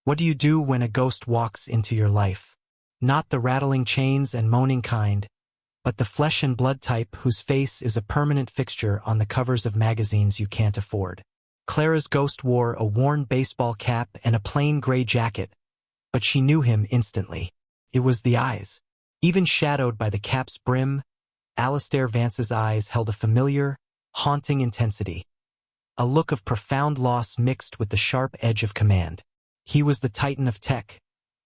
What do you do when a ghost walks into your life? Not the rattling chains and moaning kind, but the flesh and blood type whose face is a permanent fixture on the covers of magazines you can't afford. Clara's ghost wore a worn baseball cap and a plain gray jacket, but she knew him instantly. It was the eyes. Even shadowed by the cap's brim, Alistair Vance's eyes held a familiar, haunting intensity. A look of profound loss mixed with the sharp edge of command. He was the titan of tech,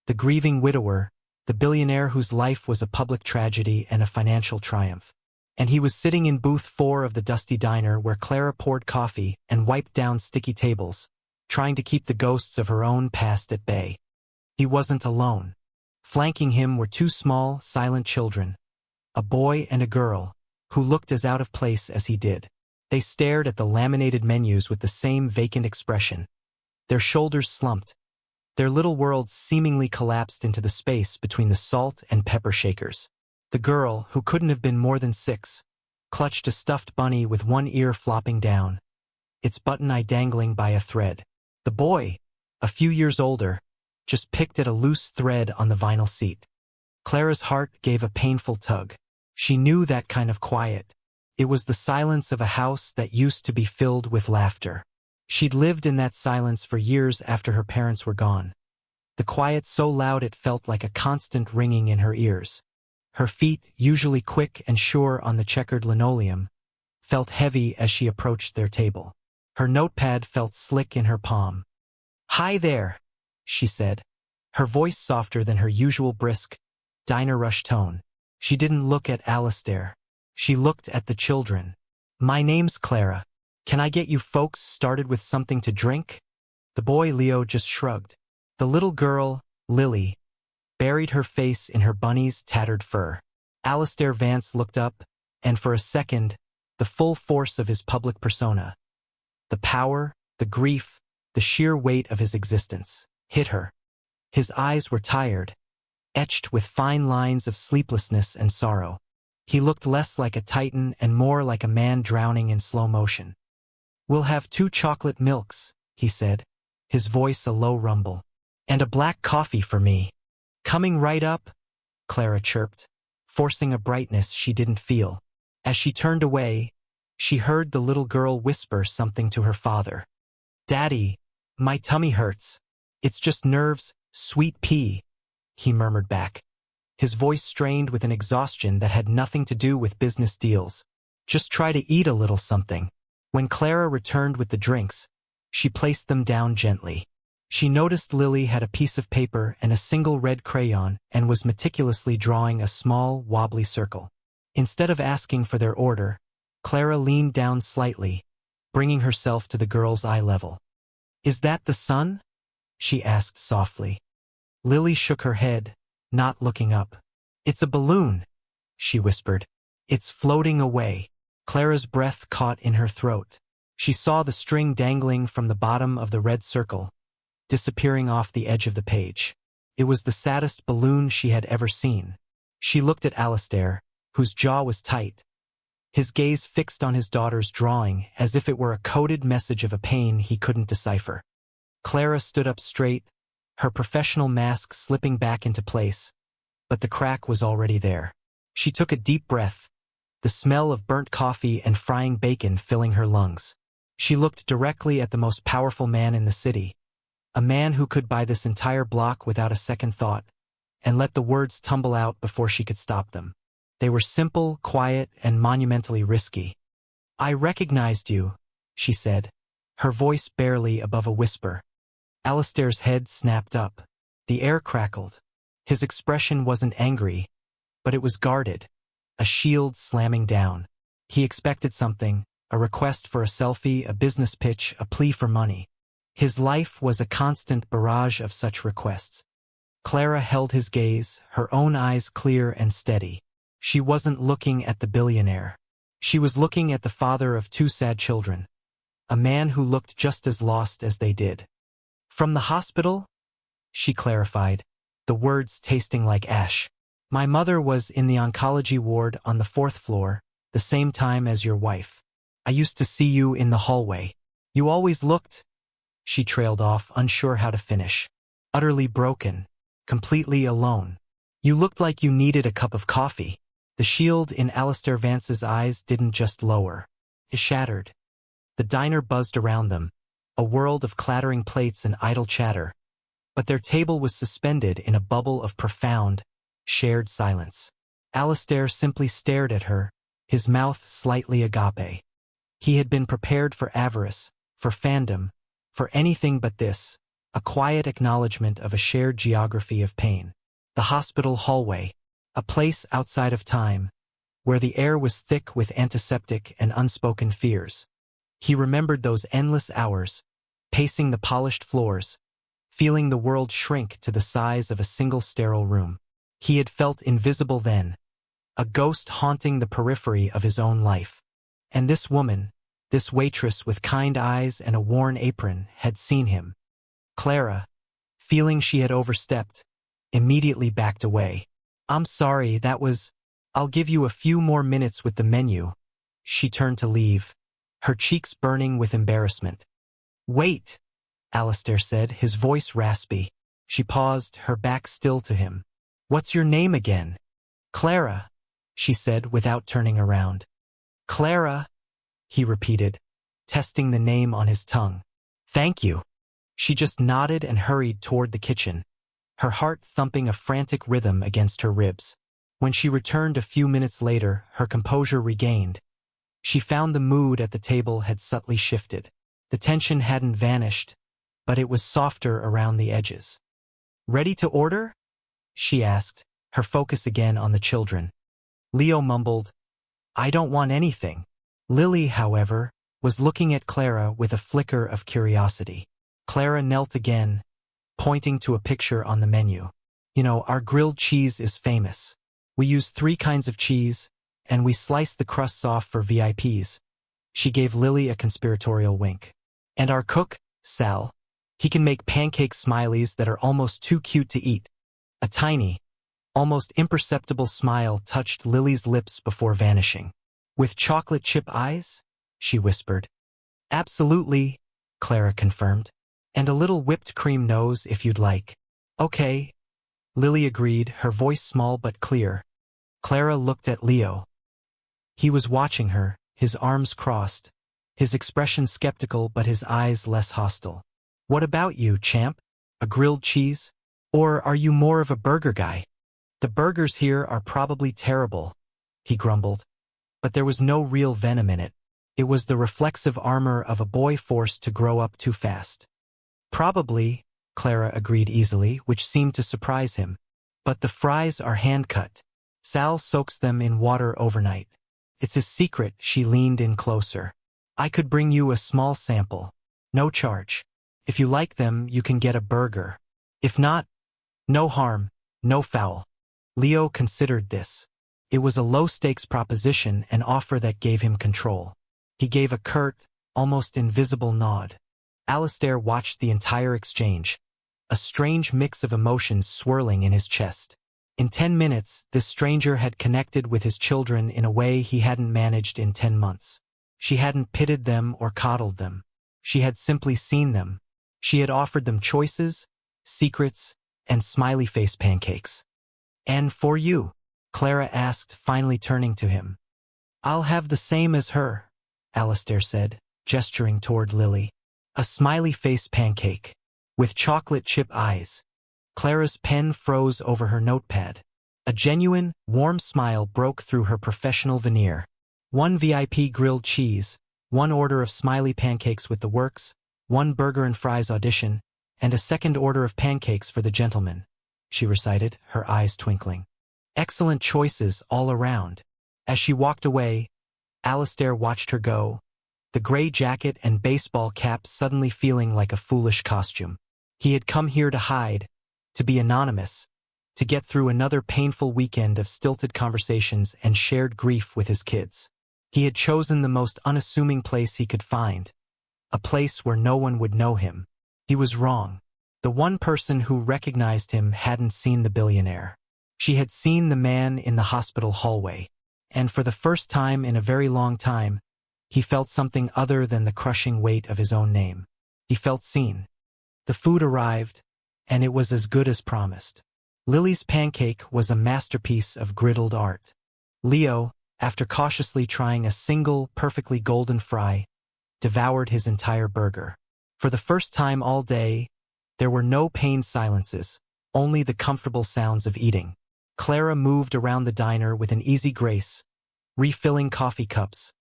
the grieving widower, the billionaire whose life was a public tragedy and a financial triumph. And he was sitting in booth 4 of the dusty diner where Clara poured coffee and wiped down sticky tables, trying to keep the ghosts of her own past at bay. He wasn't alone. Flanking him were 2 small, silent children, a boy and a girl, who looked as out of place as he did. They stared at the laminated menus with the same vacant expression. Their shoulders slumped. Their little worlds seemingly collapsed into the space between the salt and pepper shakers. The girl, who couldn't have been more than 6, clutched a stuffed bunny with one ear flopping down, its button eye dangling by a thread. The boy, a few years older, just picked at a loose thread on the vinyl seat. Clara's heart gave a painful tug. She knew that kind of quiet. It was the silence of a house that used to be filled with laughter. She'd lived in that silence for years after her parents were gone. The quiet so loud it felt like a constant ringing in her ears. Her feet, usually quick and sure on the checkered linoleum, felt heavy as she approached their table. Her notepad felt slick in her palm. "Hi there," she said, her voice softer than her usual brisk, diner rush tone. She didn't look at Alistair. She looked at the children. "My name's Clara. Can I get you folks started with something to drink?" The boy Leo just shrugged. The little girl, Lily, buried her face in her bunny's tattered fur. Alistair Vance looked up, and for a second, the full force of his public persona, the power, the grief, the sheer weight of his existence, hit her. His eyes were tired, etched with fine lines of sleeplessness and sorrow. He looked less like a titan and more like a man drowning in slow motion. "We'll have 2 chocolate milks," he said, his voice a low rumble. "And a black coffee for me." "Coming right up," Clara chirped, forcing a brightness she didn't feel. As she turned away, she heard the little girl whisper something to her father. "Daddy, my tummy hurts. It's just nerves, sweet pea," he murmured back. His voice strained with an exhaustion that had nothing to do with business deals. "Just try to eat a little something." When Clara returned with the drinks, she placed them down gently. She noticed Lily had a piece of paper and a single red crayon and was meticulously drawing a small, wobbly circle. Instead of asking for their order, Clara leaned down slightly, bringing herself to the girl's eye level. "Is that the sun?" she asked softly. Lily shook her head, not looking up. "It's a balloon," she whispered. "It's floating away." Clara's breath caught in her throat. She saw the string dangling from the bottom of the red circle, disappearing off the edge of the page. It was the saddest balloon she had ever seen. She looked at Alistair, whose jaw was tight, his gaze fixed on his daughter's drawing as if it were a coded message of a pain he couldn't decipher. Clara stood up straight, her professional mask slipping back into place, but the crack was already there. She took a deep breath, the smell of burnt coffee and frying bacon filling her lungs. She looked directly at the most powerful man in the city, a man who could buy this entire block without a second thought, and let the words tumble out before she could stop them. They were simple, quiet, and monumentally risky. "I recognized you," she said, her voice barely above a whisper. Alistair's head snapped up. The air crackled. His expression wasn't angry, but it was guarded, a shield slamming down. He expected something, a request for a selfie, a business pitch, a plea for money. His life was a constant barrage of such requests. Clara held his gaze, her own eyes clear and steady. She wasn't looking at the billionaire. She was looking at the father of 2 sad children, a man who looked just as lost as they did. "From the hospital?" she clarified, the words tasting like ash. "My mother was in the oncology ward on the 4th floor, the same time as your wife. I used to see you in the hallway. You always looked—" She trailed off, unsure how to finish. utterly broken, completely alone. You looked like you needed a cup of coffee. The shield in Alistair Vance's eyes didn't just lower. It shattered. The diner buzzed around them, a world of clattering plates and idle chatter. But their table was suspended in a bubble of profound, shared silence. Alistair simply stared at her, his mouth slightly agape. He had been prepared for avarice, for fandom, for anything but this, a quiet acknowledgement of a shared geography of pain. The hospital hallway, a place outside of time, where the air was thick with antiseptic and unspoken fears. He remembered those endless hours, pacing the polished floors, feeling the world shrink to the size of a single sterile room. He had felt invisible then, a ghost haunting the periphery of his own life. And this woman, this waitress with kind eyes and a worn apron, had seen him. Clara, feeling she had overstepped, immediately backed away. "I'm sorry, I'll give you a few more minutes with the menu." She turned to leave, her cheeks burning with embarrassment. "Wait," Alistair said, his voice raspy. She paused, her back still to him. "What's your name again?" "Clara," she said without turning around. "Clara," he repeated, testing the name on his tongue. "Thank you." She just nodded and hurried toward the kitchen, her heart thumping a frantic rhythm against her ribs. When she returned a few minutes later, her composure regained. She found the mood at the table had subtly shifted. The tension hadn't vanished, but it was softer around the edges. "Ready to order?" she asked, her focus again on the children. Leo mumbled, "I don't want anything." Lily, however, was looking at Clara with a flicker of curiosity. Clara knelt again, pointing to a picture on the menu. "You know, our grilled cheese is famous. We use 3 kinds of cheese, and we slice the crusts off for VIPs. She gave Lily a conspiratorial wink. "And our cook, Sal, he can make pancake smileys that are almost too cute to eat." A tiny, almost imperceptible smile touched Lily's lips before vanishing. "With chocolate chip eyes?" she whispered. "Absolutely," Clara confirmed. "And a little whipped cream nose if you'd like." "Okay," Lily agreed, her voice small but clear. Clara looked at Leo. He was watching her, his arms crossed, his expression skeptical but his eyes less hostile. "What about you, champ? A grilled cheese? Or are you more of a burger guy?" "The burgers here are probably terrible," he grumbled. But there was no real venom in it. It was the reflexive armor of a boy forced to grow up too fast. "Probably," Clara agreed easily, which seemed to surprise him. "But the fries are hand-cut. Sal soaks them in water overnight. It's his secret." She leaned in closer. "I could bring you a small sample. No charge. If you like them, you can get a burger. If not, no harm, no foul." Leo considered this. It was a low-stakes proposition, an offer that gave him control. He gave a curt, almost invisible nod. Alistair watched the entire exchange, a strange mix of emotions swirling in his chest. In 10 minutes, this stranger had connected with his children in a way he hadn't managed in 10 months. She hadn't pitted them or coddled them. She had simply seen them. She had offered them choices, secrets, and smiley-face pancakes. "And for you?" Clara asked, finally turning to him. "I'll have the same as her," Alistair said, gesturing toward Lily. "A smiley-face pancake, with chocolate chip eyes." Clara's pen froze over her notepad. A genuine, warm smile broke through her professional veneer. 1 VIP grilled cheese, 1 order of smiley pancakes with the works, 1 burger and fries audition, and a 2nd order of pancakes for the gentleman, she recited, her eyes twinkling. Excellent choices all around. As she walked away, Alistair watched her go, the gray jacket and baseball cap suddenly feeling like a foolish costume. He had come here to hide, to be anonymous, to get through another painful weekend of stilted conversations and shared grief with his kids. He had chosen the most unassuming place he could find, a place where no one would know him. He was wrong. The one person who recognized him hadn't seen the billionaire. She had seen the man in the hospital hallway, and for the first time in a very long time, he felt something other than the crushing weight of his own name. He felt seen. The food arrived, and it was as good as promised. Lily's pancake was a masterpiece of griddled art. Leo, after cautiously trying a single perfectly golden fry, devoured his entire burger. For the first time all day, there were no pained silences, only the comfortable sounds of eating. Clara moved around the diner with an easy grace, refilling coffee cups,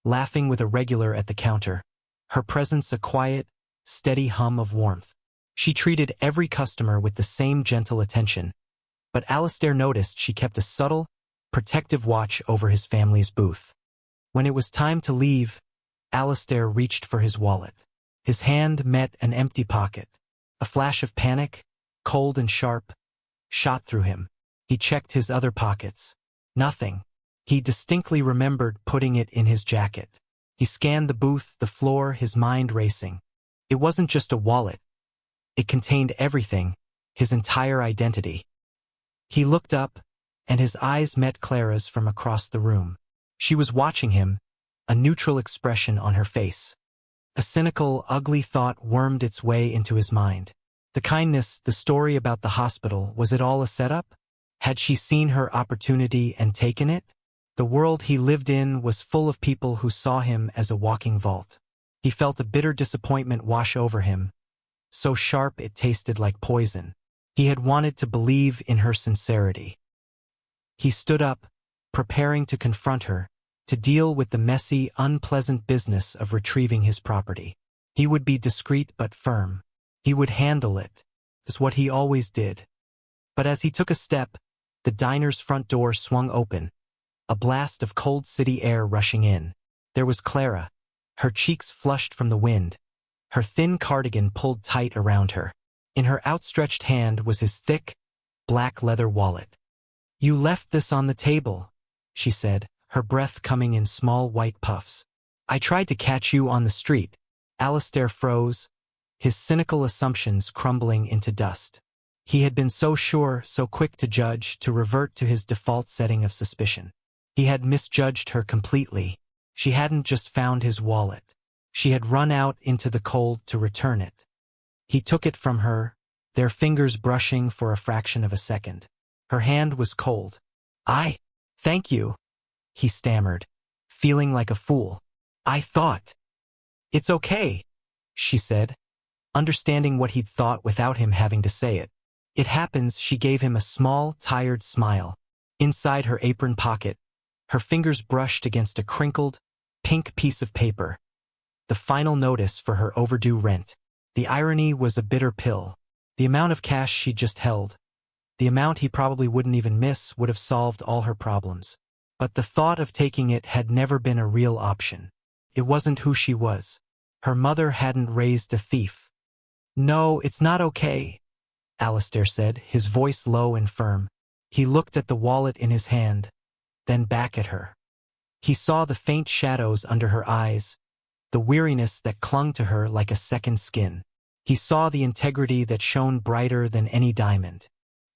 laughing with a regular at the counter, her presence a quiet, steady hum of warmth. She treated every customer with the same gentle attention, but Alistair noticed she kept a subtle, protective watch over his family's booth. When it was time to leave, Alistair reached for his wallet. His hand met an empty pocket. A flash of panic, cold and sharp, shot through him. He checked his other pockets. Nothing. He distinctly remembered putting it in his jacket. He scanned the booth, the floor, his mind racing. It wasn't just a wallet. It contained everything, his entire identity. He looked up, and his eyes met Clara's from across the room. She was watching him, a neutral expression on her face. A cynical, ugly thought wormed its way into his mind. The kindness, the story about the hospital, was it all a setup? Had she seen her opportunity and taken it? The world he lived in was full of people who saw him as a walking vault. He felt a bitter disappointment wash over him, so sharp it tasted like poison. He had wanted to believe in her sincerity. He stood up, preparing to confront her, to deal with the messy, unpleasant business of retrieving his property. He would be discreet but firm. He would handle it, as what he always did. But as he took a step, the diner's front door swung open, a blast of cold city air rushing in. There was Clara, her cheeks flushed from the wind, her thin cardigan pulled tight around her. In her outstretched hand was his thick, black leather wallet. "You left this on the table," she said, her breath coming in small white puffs. "I tried to catch you on the street." Alistair froze, his cynical assumptions crumbling into dust. He had been so sure, so quick to judge, to revert to his default setting of suspicion. He had misjudged her completely. She hadn't just found his wallet. She had run out into the cold to return it. He took it from her, their fingers brushing for a fraction of a second. Her hand was cold. Thank you," he stammered, feeling like a fool. "I thought." "It's okay," she said, understanding what he'd thought without him having to say it. "It happens." She gave him a small, tired smile. Inside her apron pocket, her fingers brushed against a crinkled, pink piece of paper. The final notice for her overdue rent. The irony was a bitter pill. The amount of cash she just held, the amount he probably wouldn't even miss, would have solved all her problems. But the thought of taking it had never been a real option. It wasn't who she was. Her mother hadn't raised a thief. "No, it's not okay," Alistair said, his voice low and firm. He looked at the wallet in his hand, then back at her. He saw the faint shadows under her eyes, the weariness that clung to her like a second skin. He saw the integrity that shone brighter than any diamond.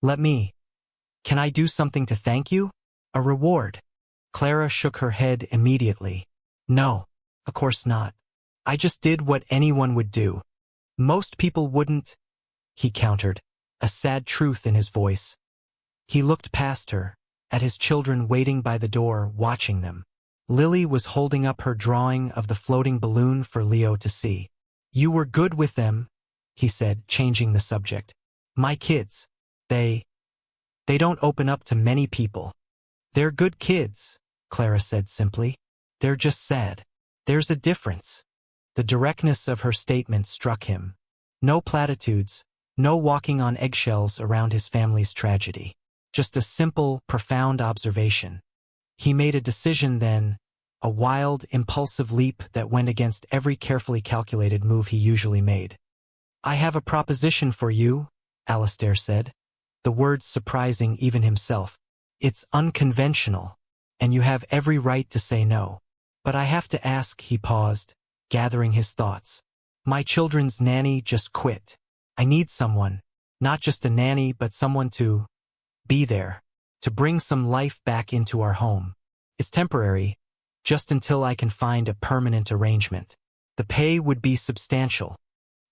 Can I do something to thank you? A reward?" Clara shook her head immediately. "No, of course not. I just did what anyone would do." "Most people wouldn't," he countered, a sad truth in his voice. He looked past her, at his children waiting by the door, watching them. Lily was holding up her drawing of the floating balloon for Leo to see. "You were good with them," he said, changing the subject. "My kids, they don't open up to many people." "They're good kids," Clara said simply. "They're just sad. There's a difference." The directness of her statement struck him. No platitudes, no walking on eggshells around his family's tragedy. Just a simple, profound observation. He made a decision then, a wild, impulsive leap that went against every carefully calculated move he usually made. "I have a proposition for you," Alistair said, the words surprising even himself. "It's unconventional, and you have every right to say no. But I have to ask." He paused, gathering his thoughts. "My children's nanny just quit. I need someone, not just a nanny, but someone to be there, to bring some life back into our home. It's temporary, just until I can find a permanent arrangement. The pay would be substantial."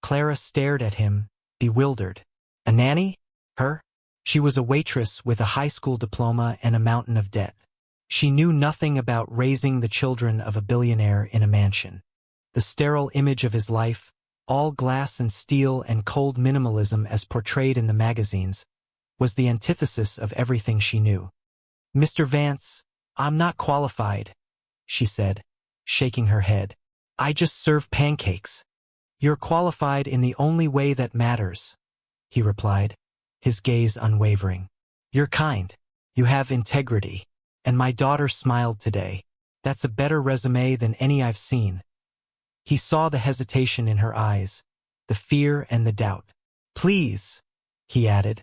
Clara stared at him, bewildered. A nanny? Her? She was a waitress with a high school diploma and a mountain of debt. She knew nothing about raising the children of a billionaire in a mansion. The sterile image of his life, all glass and steel and cold minimalism as portrayed in the magazines, was the antithesis of everything she knew. "Mr. Vance, I'm not qualified," she said, shaking her head. "I just serve pancakes." "You're qualified in the only way that matters," he replied, his gaze unwavering. "You're kind. You have integrity. And my daughter smiled today. That's a better resume than any I've seen." He saw the hesitation in her eyes, the fear and the doubt. "Please," he added,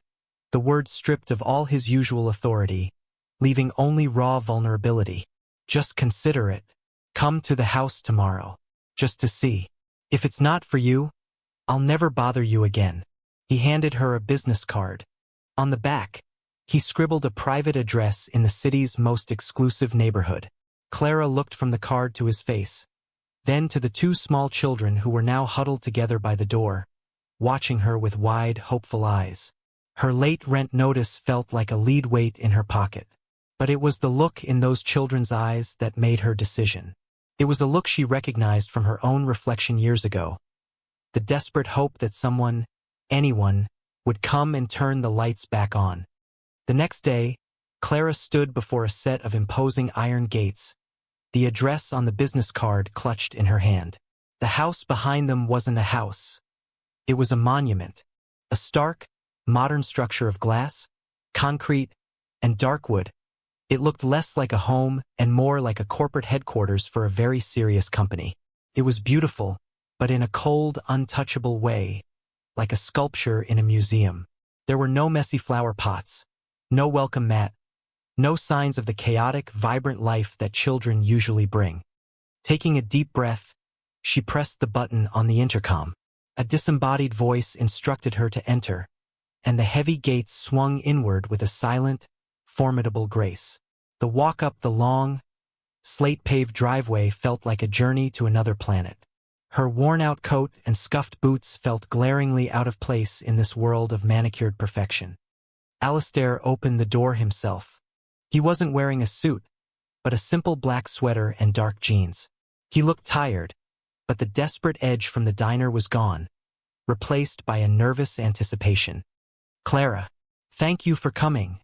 the words stripped of all his usual authority, leaving only raw vulnerability. "Just consider it. Come to the house tomorrow. Just to see. If it's not for you, I'll never bother you again." He handed her a business card. On the back, he scribbled a private address in the city's most exclusive neighborhood. Clara looked from the card to his face, then to the two small children who were now huddled together by the door, watching her with wide, hopeful eyes. Her late rent notice felt like a lead weight in her pocket. But it was the look in those children's eyes that made her decision. It was a look she recognized from her own reflection years ago. The desperate hope that someone, anyone, would come and turn the lights back on. The next day, Clara stood before a set of imposing iron gates, the address on the business card clutched in her hand. The house behind them wasn't a house. It was a monument, a stark, modern structure of glass, concrete, and dark wood. It looked less like a home and more like a corporate headquarters for a very serious company. It was beautiful, but in a cold, untouchable way, like a sculpture in a museum. There were no messy flower pots, no welcome mat, no signs of the chaotic, vibrant life that children usually bring. Taking a deep breath, she pressed the button on the intercom. A disembodied voice instructed her to enter, and the heavy gates swung inward with a silent, formidable grace. The walk up the long, slate-paved driveway felt like a journey to another planet. Her worn-out coat and scuffed boots felt glaringly out of place in this world of manicured perfection. Alistair opened the door himself. He wasn't wearing a suit, but a simple black sweater and dark jeans. He looked tired, but the desperate edge from the diner was gone, replaced by a nervous anticipation. "Clara, thank you for coming,"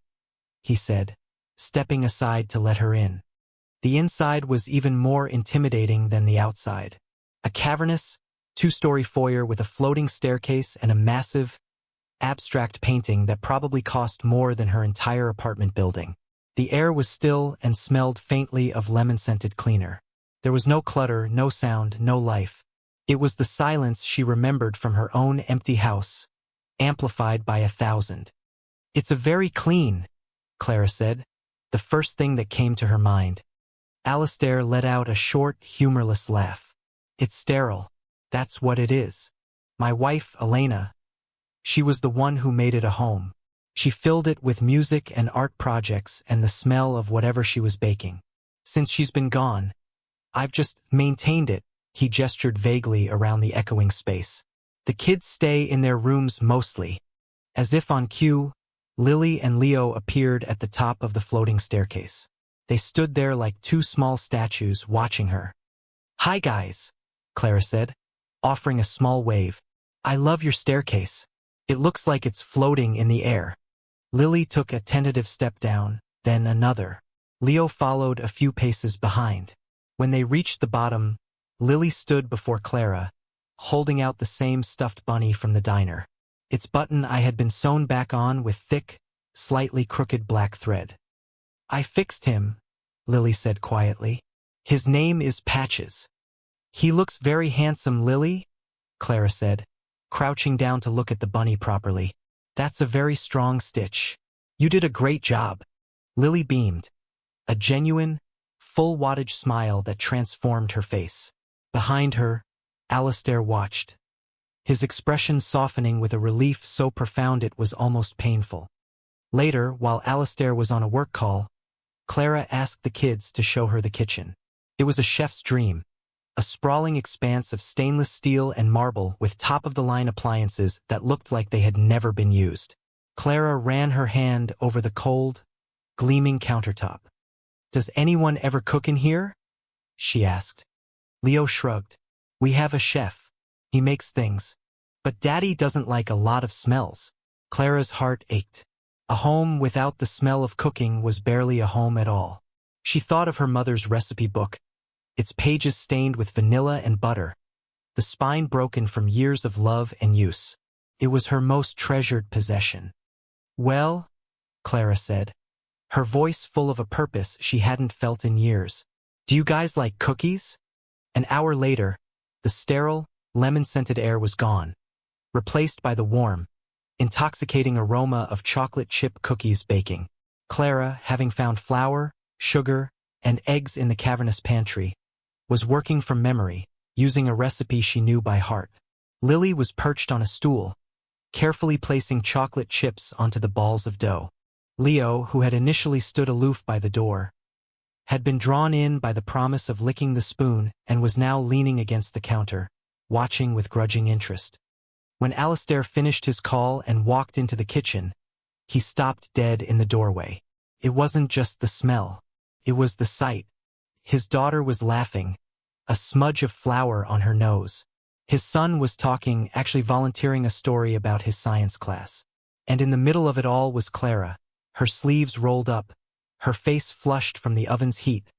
he said, stepping aside to let her in. The inside was even more intimidating than the outside. A cavernous, two-story foyer with a floating staircase and a massive, abstract painting that probably cost more than her entire apartment building. The air was still and smelled faintly of lemon-scented cleaner. There was no clutter, no sound, no life. It was the silence she remembered from her own empty house, amplified by 1,000. "It's a very clean," Clara said, the first thing that came to her mind. Alistair let out a short, humorless laugh. "It's sterile. That's what it is. My wife, Elena, she was the one who made it a home. She filled it with music and art projects and the smell of whatever she was baking. Since she's been gone, I've just maintained it." He gestured vaguely around the echoing space. "The kids stay in their rooms mostly." As if on cue, Lily and Leo appeared at the top of the floating staircase. They stood there like two small statues watching her. "Hi guys," Clara said, offering a small wave. "I love your staircase. It looks like it's floating in the air." Lily took a tentative step down, then another. Leo followed a few paces behind. When they reached the bottom, Lily stood before Clara, holding out the same stuffed bunny from the diner. Its button I had been sewn back on with thick, slightly crooked black thread. "I fixed him," Lily said quietly. "His name is Patches." "He looks very handsome, Lily," Clara said, crouching down to look at the bunny properly. "That's a very strong stitch. You did a great job." Lily beamed, a genuine, full-wattage smile that transformed her face. Behind her, Alistair watched, his expression softening with a relief so profound it was almost painful. Later, while Alistair was on a work call, Clara asked the kids to show her the kitchen. It was a chef's dream. a sprawling expanse of stainless steel and marble with top-of-the-line appliances that looked like they had never been used. Clara ran her hand over the cold, gleaming countertop. "Does anyone ever cook in here?" she asked. Leo shrugged. "We have a chef. He makes things. But Daddy doesn't like a lot of smells." Clara's heart ached. A home without the smell of cooking was barely a home at all. She thought of her mother's recipe book, its pages stained with vanilla and butter, the spine broken from years of love and use. It was her most treasured possession. "Well," Clara said, her voice full of a purpose she hadn't felt in years, "do you guys like cookies?" An hour later, the sterile, lemon-scented air was gone, replaced by the warm, intoxicating aroma of chocolate chip cookies baking. Clara, having found flour, sugar, and eggs in the cavernous pantry, was working from memory, using a recipe she knew by heart. Lily was perched on a stool, carefully placing chocolate chips onto the balls of dough. Leo, who had initially stood aloof by the door, had been drawn in by the promise of licking the spoon and was now leaning against the counter, watching with grudging interest. When Alistair finished his call and walked into the kitchen, he stopped dead in the doorway. It wasn't just the smell. It was the sight. His daughter was laughing, a smudge of flour on her nose. His son was talking, actually volunteering a story about his science class. And in the middle of it all was Clara, her sleeves rolled up, her face flushed from the oven's heat,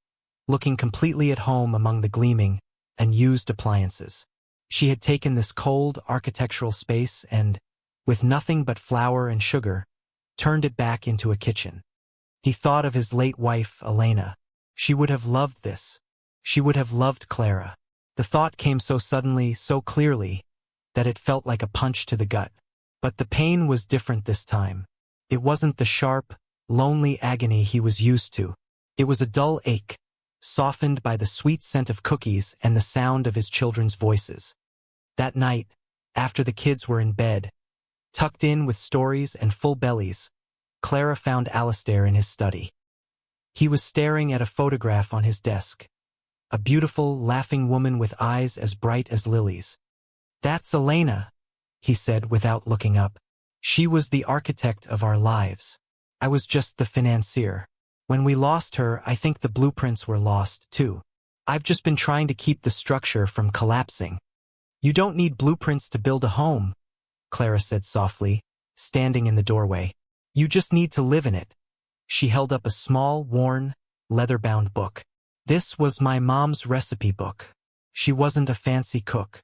looking completely at home among the gleaming and used appliances. She had taken this cold architectural space and, with nothing but flour and sugar, turned it back into a kitchen. He thought of his late wife, Elena. She would have loved this. She would have loved Clara. The thought came so suddenly, so clearly, that it felt like a punch to the gut. But the pain was different this time. It wasn't the sharp, lonely agony he was used to. It was a dull ache, softened by the sweet scent of cookies and the sound of his children's voices. That night, after the kids were in bed, tucked in with stories and full bellies, Clara found Alistair in his study. He was staring at a photograph on his desk, a beautiful, laughing woman with eyes as bright as lilies. "That's Elena," he said without looking up. "She was the architect of our lives. I was just the financier. When we lost her, I think the blueprints were lost, too. I've just been trying to keep the structure from collapsing." "You don't need blueprints to build a home," Clara said softly, standing in the doorway. "You just need to live in it." She held up a small, worn, leather-bound book. "This was my mom's recipe book. She wasn't a fancy cook.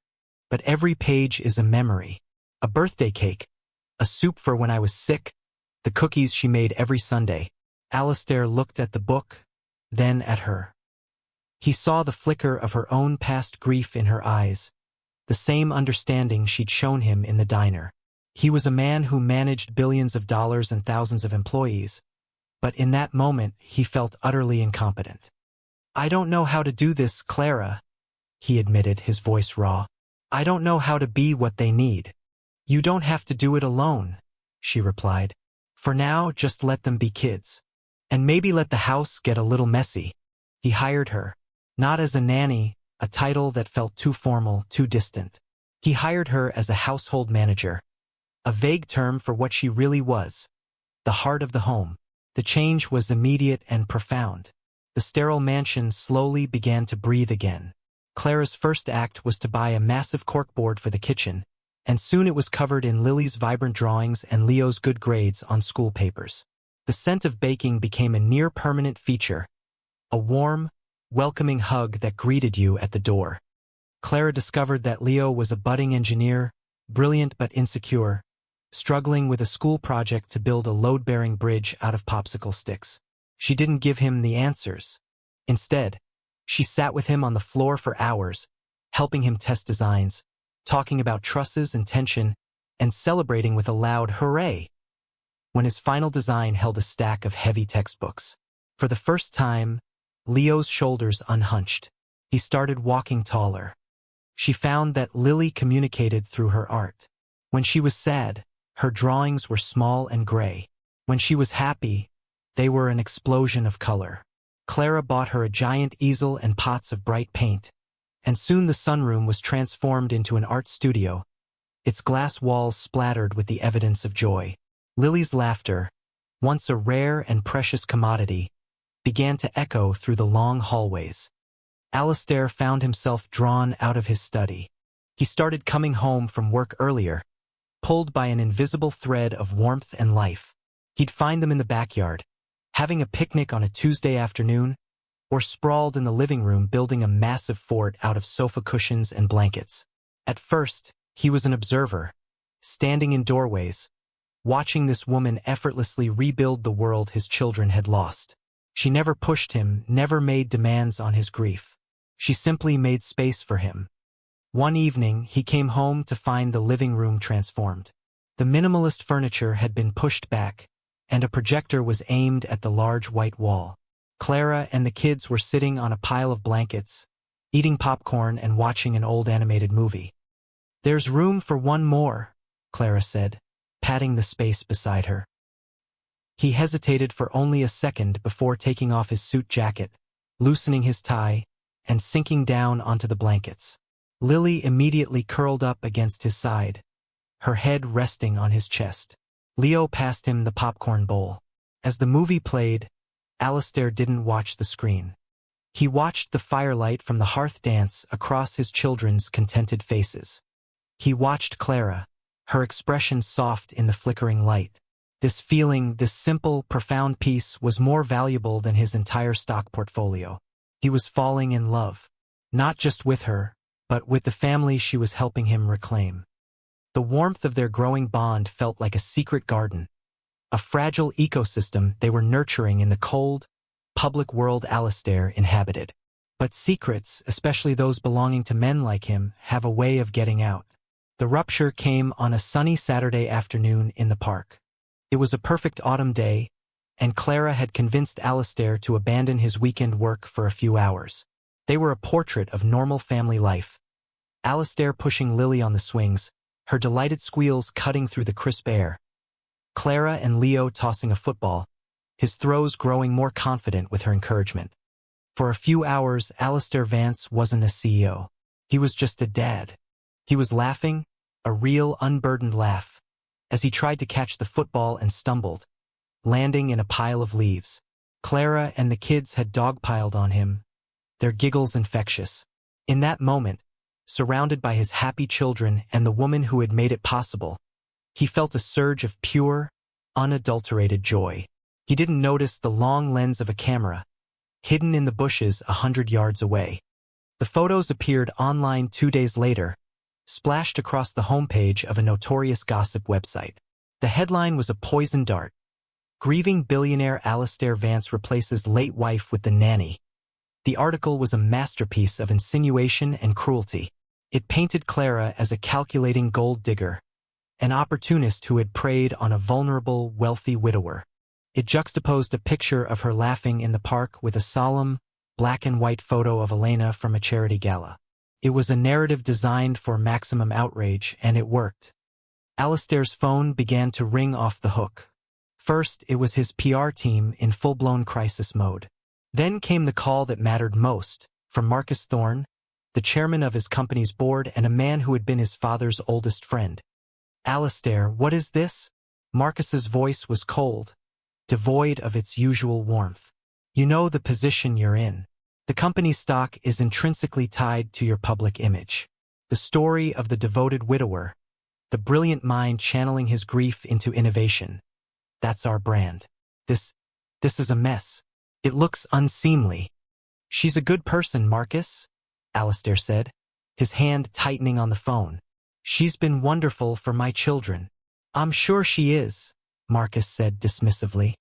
But every page is a memory. A birthday cake, a soup for when I was sick, the cookies she made every Sunday." Alistair looked at the book, then at her. He saw the flicker of her own past grief in her eyes, the same understanding she'd shown him in the diner. He was a man who managed billions of dollars and thousands of employees, but in that moment he felt utterly incompetent. "I don't know how to do this, Clara," he admitted, his voice raw. "I don't know how to be what they need." "You don't have to do it alone," she replied. "For now, just let them be kids. And maybe let the house get a little messy." He hired her, not as a nanny, a title that felt too formal, too distant. He hired her as a household manager, a vague term for what she really was, the heart of the home. The change was immediate and profound. The sterile mansion slowly began to breathe again. Clara's first act was to buy a massive corkboard for the kitchen, and soon it was covered in Lily's vibrant drawings and Leo's good grades on school papers. The scent of baking became a near-permanent feature, a warm, welcoming hug that greeted you at the door. Clara discovered that Leo was a budding engineer, brilliant but insecure, struggling with a school project to build a load-bearing bridge out of popsicle sticks. She didn't give him the answers. Instead, she sat with him on the floor for hours, helping him test designs, talking about trusses and tension, and celebrating with a loud hooray when his final design held a stack of heavy textbooks. For the first time, Leo's shoulders unhunched. He started walking taller. She found that Lily communicated through her art. When she was sad, her drawings were small and gray. When she was happy, they were an explosion of color. Clara bought her a giant easel and pots of bright paint, and soon the sunroom was transformed into an art studio, its glass walls splattered with the evidence of joy. Lily's laughter, once a rare and precious commodity, began to echo through the long hallways. Alistair found himself drawn out of his study. He started coming home from work earlier, pulled by an invisible thread of warmth and life. He'd find them in the backyard, having a picnic on a Tuesday afternoon, or sprawled in the living room building a massive fort out of sofa cushions and blankets. At first, he was an observer, standing in doorways, watching this woman effortlessly rebuild the world his children had lost. She never pushed him, never made demands on his grief. She simply made space for him. One evening, he came home to find the living room transformed. The minimalist furniture had been pushed back, and a projector was aimed at the large white wall. Clara and the kids were sitting on a pile of blankets, eating popcorn and watching an old animated movie. "There's room for one more," Clara said, patting the space beside her. He hesitated for only a second before taking off his suit jacket, loosening his tie, and sinking down onto the blankets. Lily immediately curled up against his side, her head resting on his chest. Leo passed him the popcorn bowl. As the movie played, Alistair didn't watch the screen. He watched the firelight from the hearth dance across his children's contented faces. He watched Clara, her expression soft in the flickering light. This feeling, this simple, profound peace was more valuable than his entire stock portfolio. He was falling in love, not just with her, but with the family she was helping him reclaim. The warmth of their growing bond felt like a secret garden, a fragile ecosystem they were nurturing in the cold, public world Alistair inhabited. But secrets, especially those belonging to men like him, have a way of getting out. The rupture came on a sunny Saturday afternoon in the park. It was a perfect autumn day, and Clara had convinced Alistair to abandon his weekend work for a few hours. They were a portrait of normal family life. Alistair pushing Lily on the swings, her delighted squeals cutting through the crisp air. Clara and Leo tossing a football, his throws growing more confident with her encouragement. For a few hours, Alistair Vance wasn't a CEO. He was just a dad. He was laughing, a real unburdened laugh, as he tried to catch the football and stumbled, landing in a pile of leaves. Clara and the kids had dogpiled on him, their giggles infectious. In that moment, surrounded by his happy children and the woman who had made it possible, he felt a surge of pure, unadulterated joy. He didn't notice the long lens of a camera, hidden in the bushes 100 yards away. The photos appeared online 2 days later, splashed across the homepage of a notorious gossip website. The headline was a poison dart. Grieving billionaire Alistair Vance replaces late wife with the nanny. The article was a masterpiece of insinuation and cruelty. It painted Clara as a calculating gold digger, an opportunist who had preyed on a vulnerable, wealthy widower. It juxtaposed a picture of her laughing in the park with a solemn, black and white photo of Elena from a charity gala. It was a narrative designed for maximum outrage, and it worked. Alistair's phone began to ring off the hook. First, it was his PR team in full-blown crisis mode. Then came the call that mattered most, from Marcus Thorne, the chairman of his company's board and a man who had been his father's oldest friend. "Alistair, what is this?" Marcus's voice was cold, devoid of its usual warmth. "You know the position you're in. The company's stock is intrinsically tied to your public image. The story of the devoted widower, the brilliant mind channeling his grief into innovation. That's our brand. This is a mess. It looks unseemly." "She's a good person, Marcus," Alistair said, his hand tightening on the phone. "She's been wonderful for my children." "I'm sure she is," Marcus said dismissively.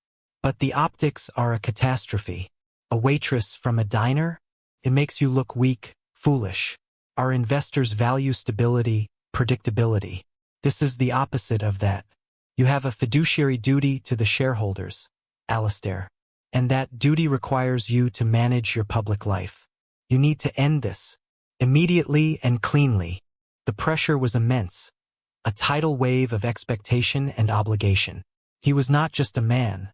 "But the optics are a catastrophe. A waitress from a diner? It makes you look weak, foolish. Our investors value stability, predictability. This is the opposite of that. You have a fiduciary duty to the shareholders, Alistair, and that duty requires you to manage your public life. You need to end this, immediately and cleanly." The pressure was immense, a tidal wave of expectation and obligation. He was not just a man.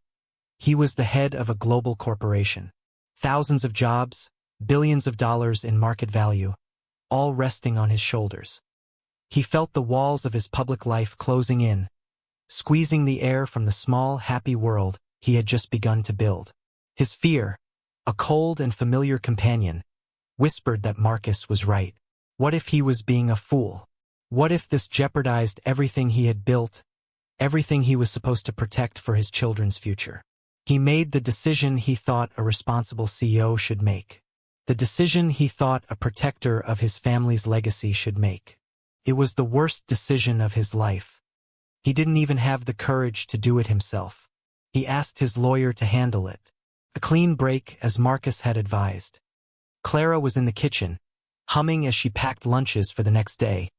He was the head of a global corporation. Thousands of jobs, billions of dollars in market value. all resting on his shoulders. He felt the walls of his public life closing in, squeezing the air from the small, happy world he had just begun to build. His fear, a cold and familiar companion, whispered that Marcus was right. What if he was being a fool? What if this jeopardized everything he had built, everything he was supposed to protect for his children's future? He made the decision he thought a responsible CEO should make. The decision he thought a protector of his family's legacy should make. It was the worst decision of his life. He didn't even have the courage to do it himself. He asked his lawyer to handle it. A clean break, as Marcus had advised. Clara was in the kitchen, humming as she packed lunches for the next day,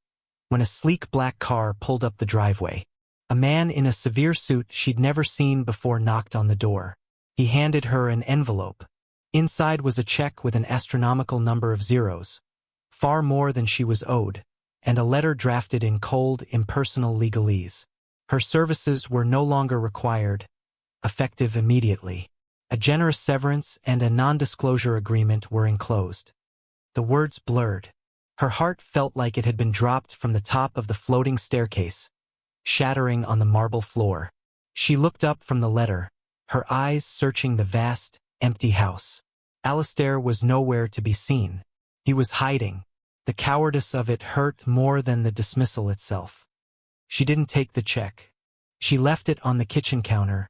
when a sleek black car pulled up the driveway. A man in a severe suit she'd never seen before knocked on the door. He handed her an envelope. Inside was a check with an astronomical number of zeros, far more than she was owed, and a letter drafted in cold, impersonal legalese. Her services were no longer required, effective immediately. A generous severance and a non-disclosure agreement were enclosed. The words blurred. Her heart felt like it had been dropped from the top of the floating staircase, shattering on the marble floor. She looked up from the letter, her eyes searching the vast, empty house. Alistair was nowhere to be seen. He was hiding. The cowardice of it hurt more than the dismissal itself. She didn't take the check. She left it on the kitchen counter,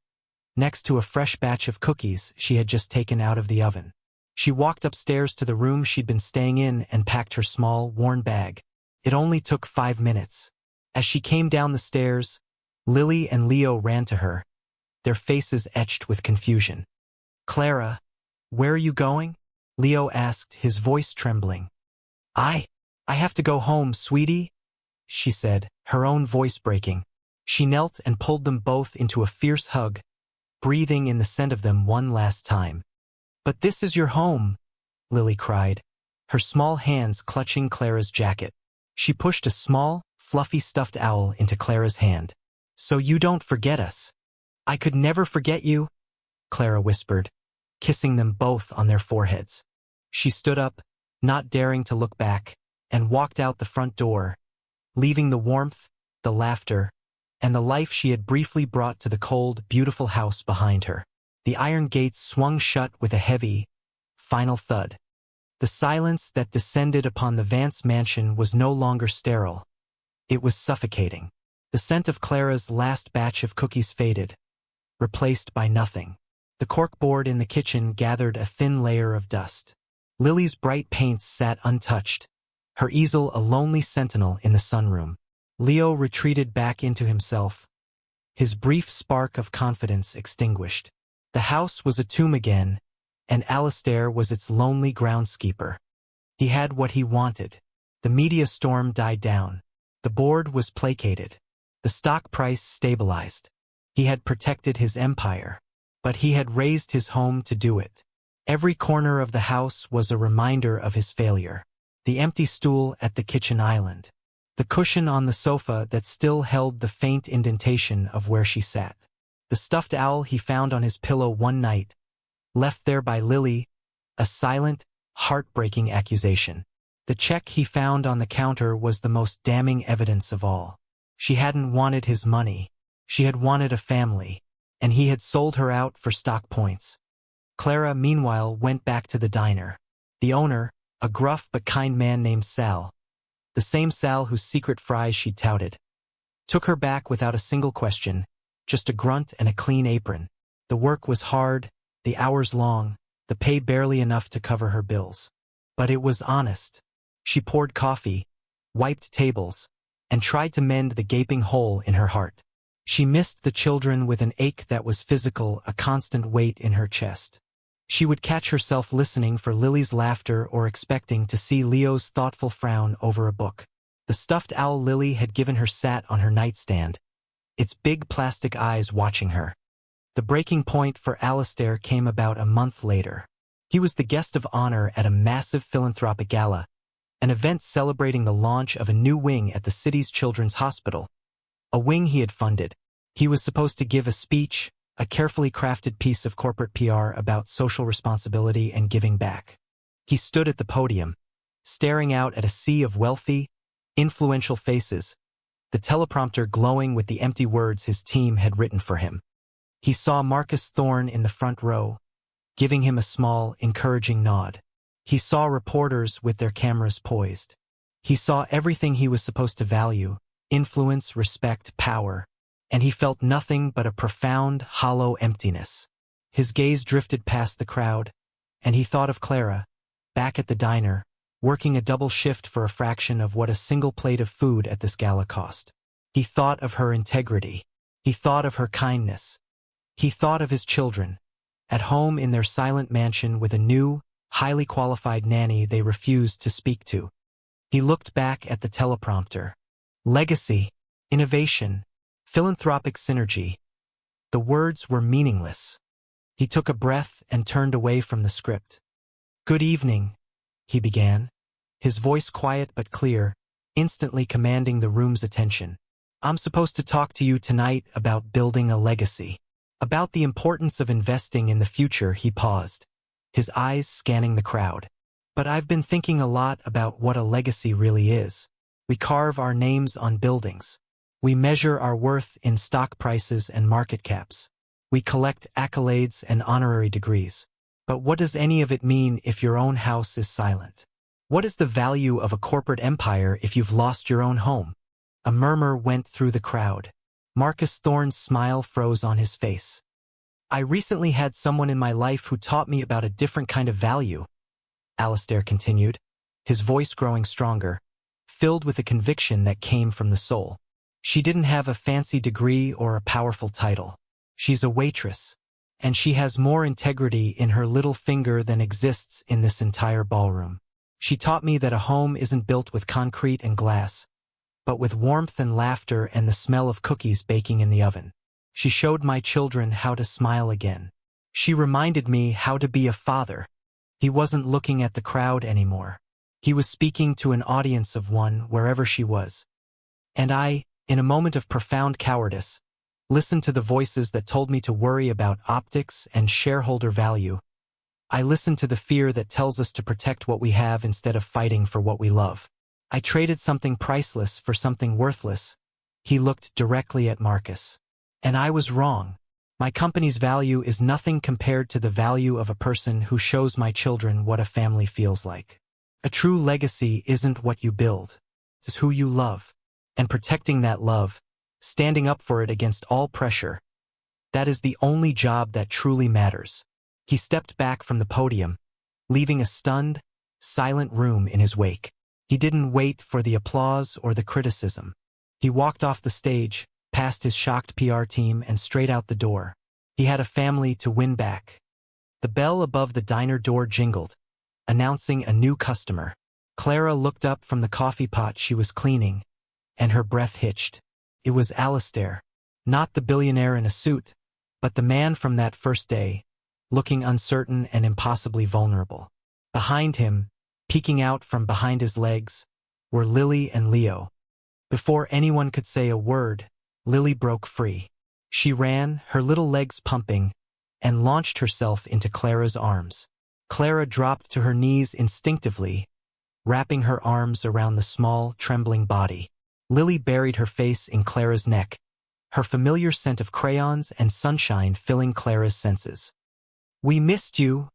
next to a fresh batch of cookies she had just taken out of the oven. She walked upstairs to the room she'd been staying in and packed her small, worn bag. It only took 5 minutes. As she came down the stairs, Lily and Leo ran to her, their faces etched with confusion. "Clara, where are you going?" Leo asked, his voice trembling. I have to go home, sweetie," she said, her own voice breaking. She knelt and pulled them both into a fierce hug, breathing in the scent of them one last time. "But this is your home," Lily cried, her small hands clutching Clara's jacket. She pushed a small, fluffy stuffed owl into Clara's hand. "So you don't forget us." "I could never forget you," Clara whispered, kissing them both on their foreheads. She stood up, not daring to look back, and walked out the front door, leaving the warmth, the laughter, and the life she had briefly brought to the cold, beautiful house behind her. The iron gates swung shut with a heavy, final thud. The silence that descended upon the Vance mansion was no longer sterile. It was suffocating. The scent of Clara's last batch of cookies faded, replaced by nothing. The corkboard in the kitchen gathered a thin layer of dust. Lily's bright paints sat untouched, her easel a lonely sentinel in the sunroom. Leo retreated back into himself, his brief spark of confidence extinguished. The house was a tomb again, and Alistair was its lonely groundskeeper. He had what he wanted. The media storm died down. The board was placated. The stock price stabilized. He had protected his empire, but he had raised his home to do it. Every corner of the house was a reminder of his failure. The empty stool at the kitchen island. The cushion on the sofa that still held the faint indentation of where she sat. The stuffed owl he found on his pillow one night, left there by Lily, a silent, heartbreaking accusation. The check he found on the counter was the most damning evidence of all. She hadn't wanted his money. She had wanted a family, and he had sold her out for stock points. Clara, meanwhile, went back to the diner. The owner, a gruff but kind man named Sal, the same Sal whose secret fries she touted, took her back without a single question, just a grunt and a clean apron. The work was hard, the hours long, the pay barely enough to cover her bills. But it was honest. She poured coffee, wiped tables, and tried to mend the gaping hole in her heart. She missed the children with an ache that was physical, a constant weight in her chest. She would catch herself listening for Lily's laughter or expecting to see Leo's thoughtful frown over a book. The stuffed owl Lily had given her sat on her nightstand, its big plastic eyes watching her. The breaking point for Alistair came about a month later. He was the guest of honor at a massive philanthropic gala, an event celebrating the launch of a new wing at the city's children's hospital, a wing he had funded. He was supposed to give a speech, a carefully crafted piece of corporate PR about social responsibility and giving back. He stood at the podium, staring out at a sea of wealthy, influential faces, the teleprompter glowing with the empty words his team had written for him. He saw Marcus Thorne in the front row, giving him a small, encouraging nod. He saw reporters with their cameras poised. He saw everything he was supposed to value: influence, respect, power, and he felt nothing but a profound, hollow emptiness. His gaze drifted past the crowd, and he thought of Clara, back at the diner, working a double shift for a fraction of what a single plate of food at this gala cost. He thought of her integrity. He thought of her kindness. He thought of his children, at home in their silent mansion with a new, highly qualified nanny they refused to speak to. He looked back at the teleprompter. Legacy, innovation, philanthropic synergy. The words were meaningless. He took a breath and turned away from the script. "Good evening," he began, his voice quiet but clear, instantly commanding the room's attention. "I'm supposed to talk to you tonight about building a legacy. About the importance of investing in the future." He paused, his eyes scanning the crowd. "But I've been thinking a lot about what a legacy really is. We carve our names on buildings. We measure our worth in stock prices and market caps. We collect accolades and honorary degrees. But what does any of it mean if your own house is silent? What is the value of a corporate empire if you've lost your own home?" A murmur went through the crowd. Marcus Thorne's smile froze on his face. "I recently had someone in my life who taught me about a different kind of value," Alistair continued, his voice growing stronger, filled with a conviction that came from the soul. "She didn't have a fancy degree or a powerful title. She's a waitress, and she has more integrity in her little finger than exists in this entire ballroom. She taught me that a home isn't built with concrete and glass, but with warmth and laughter and the smell of cookies baking in the oven. She showed my children how to smile again. She reminded me how to be a father." He wasn't looking at the crowd anymore. He was speaking to an audience of one wherever she was. "And I, in a moment of profound cowardice, listened to the voices that told me to worry about optics and shareholder value. I listened to the fear that tells us to protect what we have instead of fighting for what we love. I traded something priceless for something worthless." He looked directly at Marcus. "And I was wrong. My company's value is nothing compared to the value of a person who shows my children what a family feels like. A true legacy isn't what you build. It's who you love. And protecting that love, standing up for it against all pressure, that is the only job that truly matters." He stepped back from the podium, leaving a stunned, silent room in his wake. He didn't wait for the applause or the criticism. He walked off the stage, past his shocked PR team, and straight out the door. He had a family to win back. The bell above the diner door jingled, announcing a new customer. Clara looked up from the coffee pot she was cleaning, and her breath hitched. It was Alistair, not the billionaire in a suit, but the man from that first day, looking uncertain and impossibly vulnerable. Behind him, peeking out from behind his legs, were Lily and Leo. Before anyone could say a word, Lily broke free. She ran, her little legs pumping, and launched herself into Clara's arms. Clara dropped to her knees instinctively, wrapping her arms around the small, trembling body. Lily buried her face in Clara's neck, her familiar scent of crayons and sunshine filling Clara's senses. "We missed you,"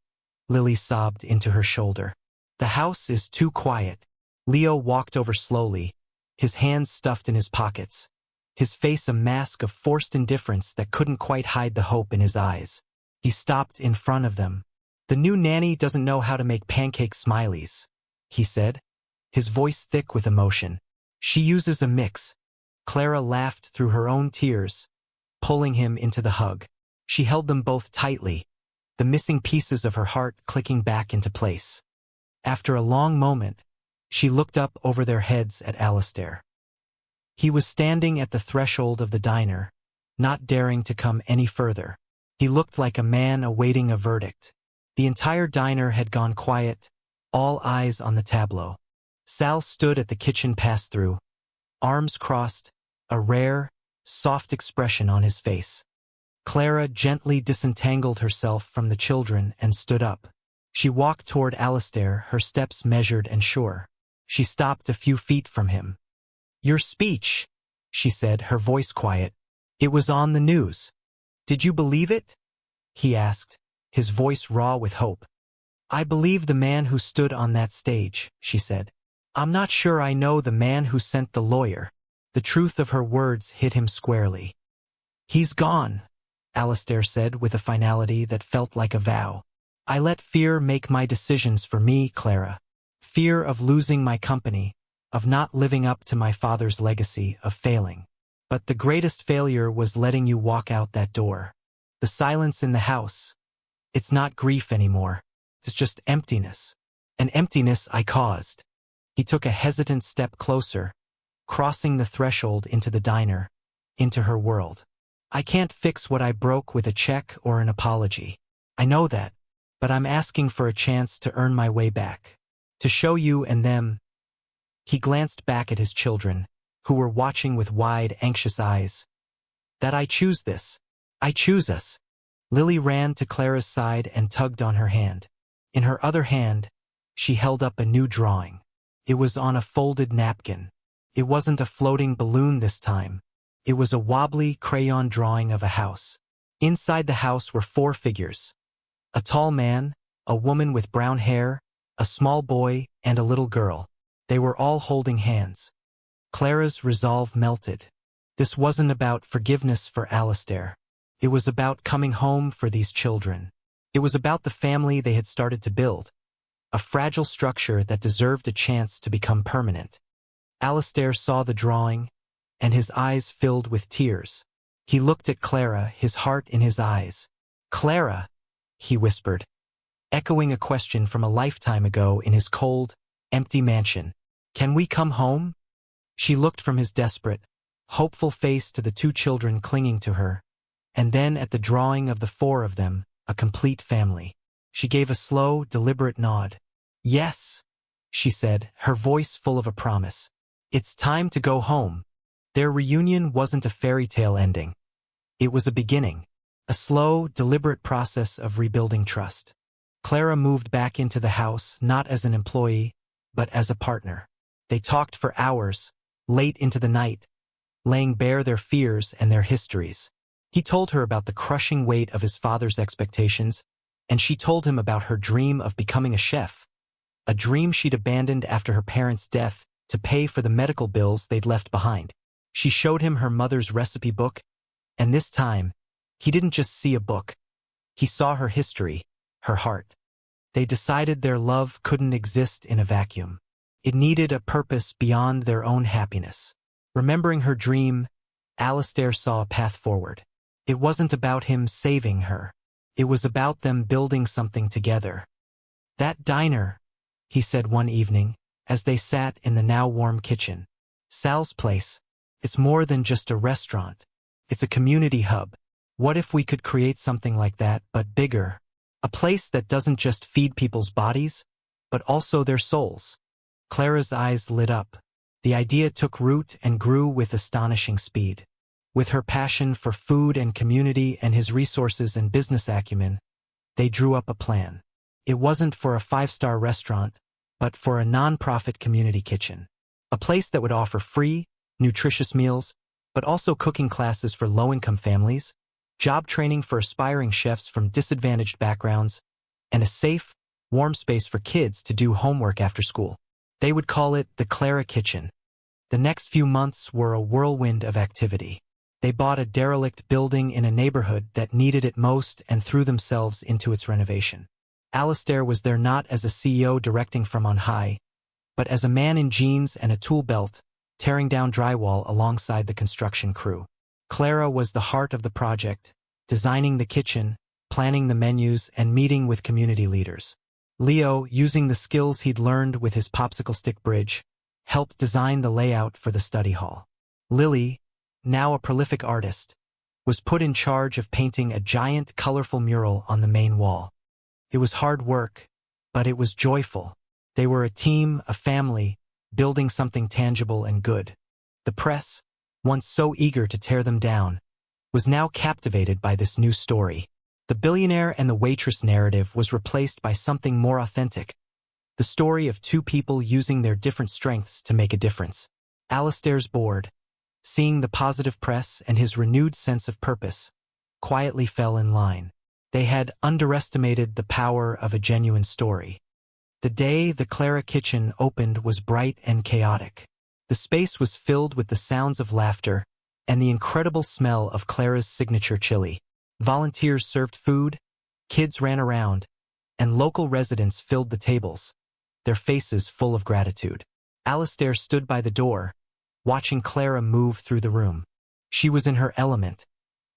Lily sobbed into her shoulder. "The house is too quiet." Leo walked over slowly, his hands stuffed in his pockets, his face a mask of forced indifference that couldn't quite hide the hope in his eyes. He stopped in front of them. "The new nanny doesn't know how to make pancake smileys," he said, his voice thick with emotion. "She uses a mix." Clara laughed through her own tears, pulling him into the hug. She held them both tightly, the missing pieces of her heart clicking back into place. After a long moment, she looked up over their heads at Alistair. He was standing at the threshold of the diner, not daring to come any further. He looked like a man awaiting a verdict. The entire diner had gone quiet, all eyes on the tableau. Sal stood at the kitchen pass-through, arms crossed, a rare, soft expression on his face. Clara gently disentangled herself from the children and stood up. She walked toward Alistair, her steps measured and sure. She stopped a few feet from him. "Your speech," she said, her voice quiet. "It was on the news. Did you believe it?" he asked, his voice raw with hope. "I believe the man who stood on that stage," she said. "I'm not sure I know the man who sent the lawyer." The truth of her words hit him squarely. "He's gone," Alistair said with a finality that felt like a vow. "I let fear make my decisions for me, Clara. Fear of losing my company, of not living up to my father's legacy, of failing. But the greatest failure was letting you walk out that door. The silence in the house. It's not grief anymore. It's just emptiness. An emptiness I caused." He took a hesitant step closer, crossing the threshold into the diner, into her world. "I can't fix what I broke with a check or an apology. I know that, but I'm asking for a chance to earn my way back. To show you and them." He glanced back at his children, who were watching with wide, anxious eyes. "That I choose this. I choose us." Lily ran to Clara's side and tugged on her hand. In her other hand, she held up a new drawing. It was on a folded napkin. It wasn't a floating balloon this time. It was a wobbly crayon drawing of a house. Inside the house were 4 figures. A tall man, a woman with brown hair, a small boy, and a little girl. They were all holding hands. Clara's resolve melted. This wasn't about forgiveness for Alistair. It was about coming home for these children. It was about the family they had started to build. A fragile structure that deserved a chance to become permanent. Alistair saw the drawing, and his eyes filled with tears. He looked at Clara, his heart in his eyes. "Clara," he whispered, echoing a question from a lifetime ago in his cold, empty mansion. "Can we come home?" She looked from his desperate, hopeful face to the 2 children clinging to her, and then at the drawing of the 4 of them, a complete family. She gave a slow, deliberate nod. "Yes," she said, her voice full of a promise. "It's time to go home." Their reunion wasn't a fairy tale ending. It was a beginning, a slow, deliberate process of rebuilding trust. Clara moved back into the house, not as an employee, but as a partner. They talked for hours, late into the night, laying bare their fears and their histories. He told her about the crushing weight of his father's expectations, and she told him about her dream of becoming a chef, a dream she'd abandoned after her parents' death to pay for the medical bills they'd left behind. She showed him her mother's recipe book, and this time, he didn't just see a book. He saw her history, her heart. They decided their love couldn't exist in a vacuum. It needed a purpose beyond their own happiness. Remembering her dream, Alistair saw a path forward. It wasn't about him saving her. It was about them building something together. "That diner," he said one evening, as they sat in the now warm kitchen. "Sal's place. It's more than just a restaurant. It's a community hub. What if we could create something like that, but bigger? A place that doesn't just feed people's bodies, but also their souls." Clara's eyes lit up. The idea took root and grew with astonishing speed. With her passion for food and community and his resources and business acumen, they drew up a plan. It wasn't for a 5-star restaurant, but for a non-profit community kitchen. A place that would offer free, nutritious meals, but also cooking classes for low-income families, job training for aspiring chefs from disadvantaged backgrounds, and a safe, warm space for kids to do homework after school. They would call it the Clara Kitchen. The next few months were a whirlwind of activity. They bought a derelict building in a neighborhood that needed it most and threw themselves into its renovation. Alistair was there not as a CEO directing from on high, but as a man in jeans and a tool belt, tearing down drywall alongside the construction crew. Clara was the heart of the project, designing the kitchen, planning the menus, and meeting with community leaders. Leo, using the skills he'd learned with his popsicle stick bridge, helped design the layout for the study hall. Lily, now a prolific artist, was put in charge of painting a giant, colorful mural on the main wall. It was hard work, but it was joyful. They were a team, a family, building something tangible and good. The press, once so eager to tear them down, was now captivated by this new story. The billionaire and the waitress narrative was replaced by something more authentic. The story of two people using their different strengths to make a difference. Alistair's board, seeing the positive press and his renewed sense of purpose, quietly fell in line. They had underestimated the power of a genuine story. The day the Clara kitchen opened was bright and chaotic. The space was filled with the sounds of laughter and the incredible smell of Clara's signature chili. Volunteers served food, kids ran around, and local residents filled the tables, their faces full of gratitude. Alistair stood by the door, watching Clara move through the room. She was in her element,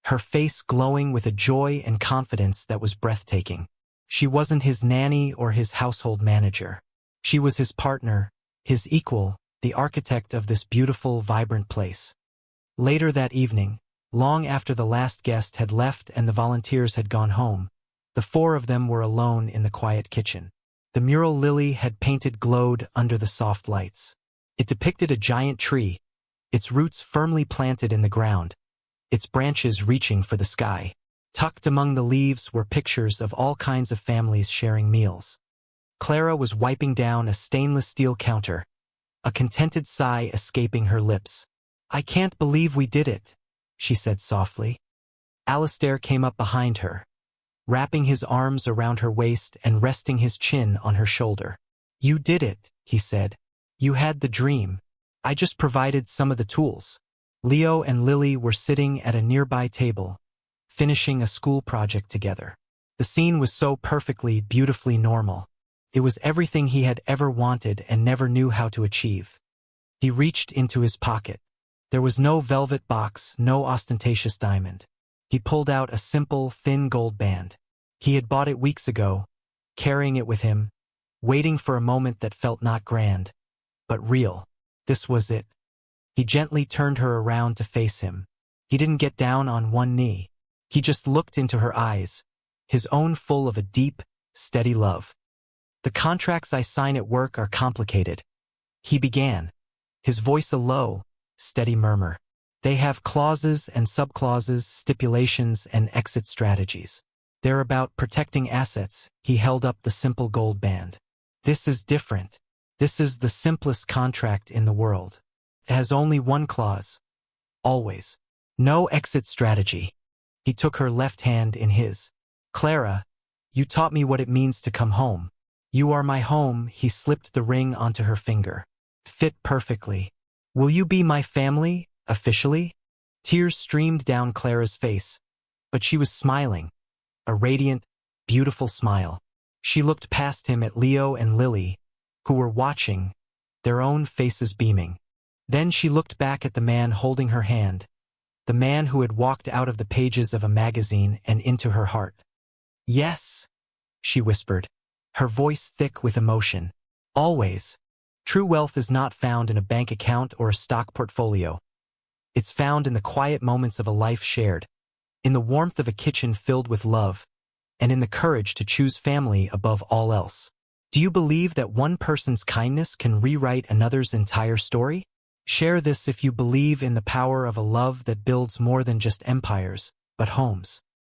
her face glowing with a joy and confidence that was breathtaking. She wasn't his nanny or his household manager. She was his partner, his equal, the architect of this beautiful, vibrant place. Later that evening, long after the last guest had left and the volunteers had gone home, the four of them were alone in the quiet kitchen. The mural Lily had painted glowed under the soft lights. It depicted a giant tree, its roots firmly planted in the ground, its branches reaching for the sky. Tucked among the leaves were pictures of all kinds of families sharing meals. Clara was wiping down a stainless steel counter, a contented sigh escaping her lips. "I can't believe we did it," she said softly. Alistair came up behind her, wrapping his arms around her waist and resting his chin on her shoulder. "You did it," he said. "You had the dream. I just provided some of the tools." Leo and Lily were sitting at a nearby table, finishing a school project together. The scene was so perfectly, beautifully normal. It was everything he had ever wanted and never knew how to achieve. He reached into his pocket. There was no velvet box, no ostentatious diamond. He pulled out a simple, thin gold band. He had bought it weeks ago, carrying it with him, waiting for a moment that felt not grand, but real. This was it. He gently turned her around to face him. He didn't get down on one knee. He just looked into her eyes, his own full of a deep, steady love. "The contracts I sign at work are complicated," he began, his voice a low, steady murmur. "They have clauses and subclauses, stipulations and exit strategies. They're about protecting assets." He held up the simple gold band. "This is different. This is the simplest contract in the world. It has only one clause. Always. No exit strategy." He took her left hand in his. "Clara, you taught me what it means to come home. You are my home." He slipped the ring onto her finger. "Fit perfectly. Will you be my family, officially?" Tears streamed down Clara's face, but she was smiling, a radiant, beautiful smile. She looked past him at Leo and Lily, who were watching, their own faces beaming. Then she looked back at the man holding her hand, the man who had walked out of the pages of a magazine and into her heart. "Yes," she whispered, her voice thick with emotion. "Always. True wealth is not found in a bank account or a stock portfolio. It's found in the quiet moments of a life shared, in the warmth of a kitchen filled with love, and in the courage to choose family above all else." Do you believe that one person's kindness can rewrite another's entire story? Share this if you believe in the power of a love that builds more than just empires, but homes.